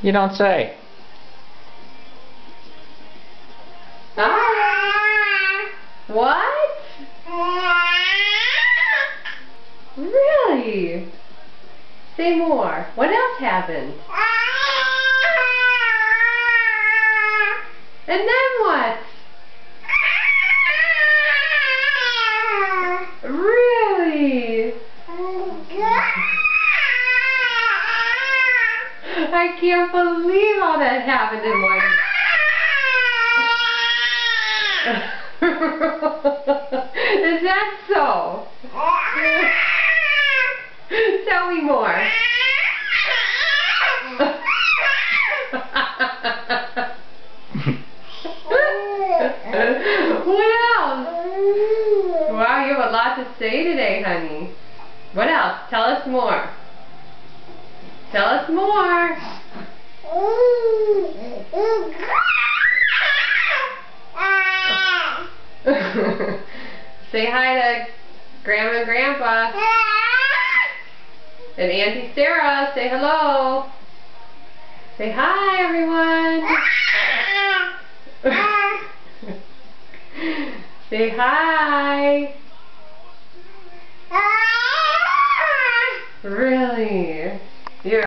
You don't say. Ah. What? Really? Say more. What else happened? And then what? Really? I can't believe all that happened in one. Is that so? Tell me more. What else? Wow, you have a lot to say today, honey. What else? Tell us more. Tell us more. Say hi to Grandma and Grandpa. And Auntie Sarah. Say hello. Say hi, everyone. Say hi. Really?